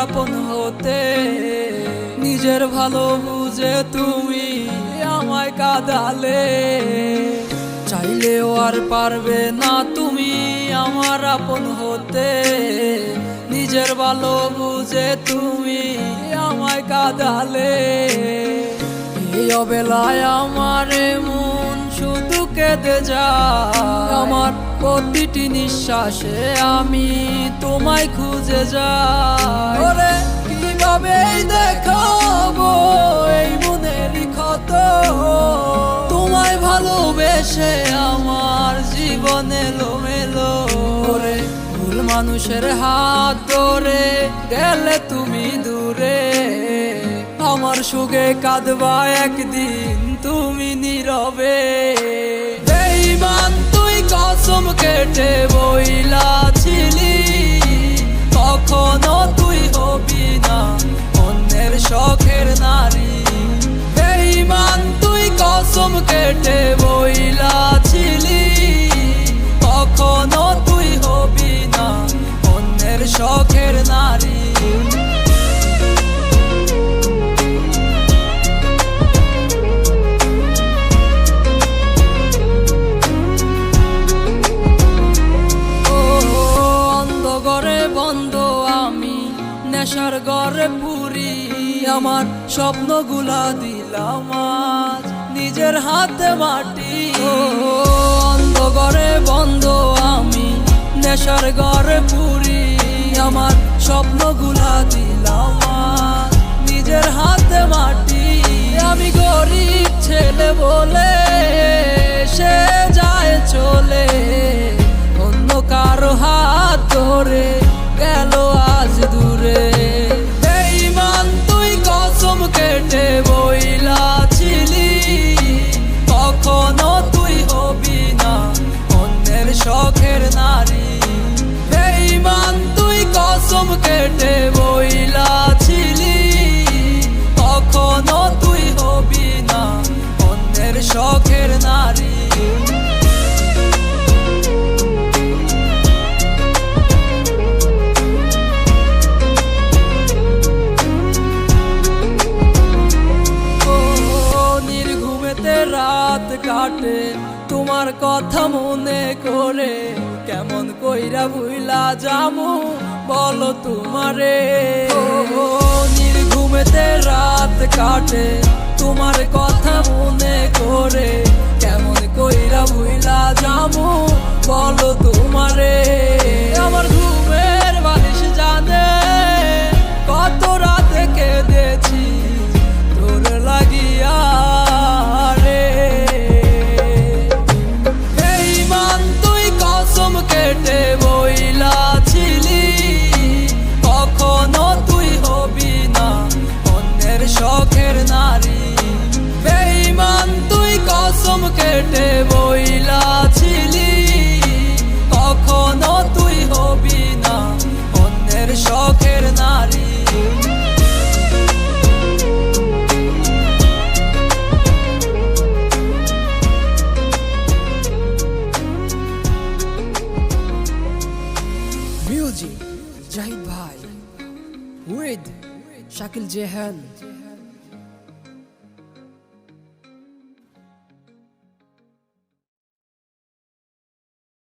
আপন হতে। নিজের ভালো বুঝে তুমি আমায় কাঁদালে, চাইলেও আর পারবে না তুমি আমার আপন হতে। নিজের ভালো বুঝে তুমি আমায় কাঁদালে, এই অবেলায় আমার মন শুধু কেঁদে যায়। আমার প্রতিটি নিঃশ্বাসে আমি তোমায় খুঁজে যাই। ওরে কিভাবে দেখাবো এই মনের ক্ষত, তোমায় ভালোবেসে আমার জীবন এলোমেলো। ওরে ভুল মানুষের হাত ধরে গেলে তুমি দূরে, আমার সুখে কাঁদবা একদিন তুমি নীরবে। বেঈমান তুই কসম কেটে বইলাছিলি, কখনো তুই হবি না অন্যের শখের নারী। বেঈমান তুই কসম কেটে বইলাছিলি, কখনো তুই হবি না অন্যের শখের নারী। নেশার ঘরে পুরি আমার স্বপ্নগুলা দিলাম আজ নিজের হাতে মাটি। অন্ধকারে বন্ধ আমি নেশার ঘরে পুরি আমার স্বপ্নগুলা দিলাম আজ নিজের হাতে মাটি। আমি গরিব ছেলে বলে সে যায় চলে, অন্য কারো হাত ধরে গেল আজ দূরে। বেঈমান তুই কসম কেটে বইলাছিলি, কখনো তুই হবি না অন্যের শখের নারী। বেঈমান তুই কসম কেটে বইলাছিলি, কখনো তুই হবি না অন্যের শখের নারী। রাত কাটে তোমার কথা মনে করে, কেমন কইরা ভুইলা যামু বলো তোমারে। নির্ঘুমেতে রাত কাটে তোমার কথা মনে করে, কেমন কইরা ভুইলা যামু বলো তোমারে। আমার ঘুমের বালিশ জানে কত রাতে কেঁদেছি তোর লাগিয়া। কেটে বইলাছিলি, কখনো তুই হবি না অন্যের শখের নারী। বেঈমান তুই কসম কেটে বইলাছিলি, কখনো তুই হবি না অন্যের শখের নারী। Music Jahid Bhai with Shakil Jehan।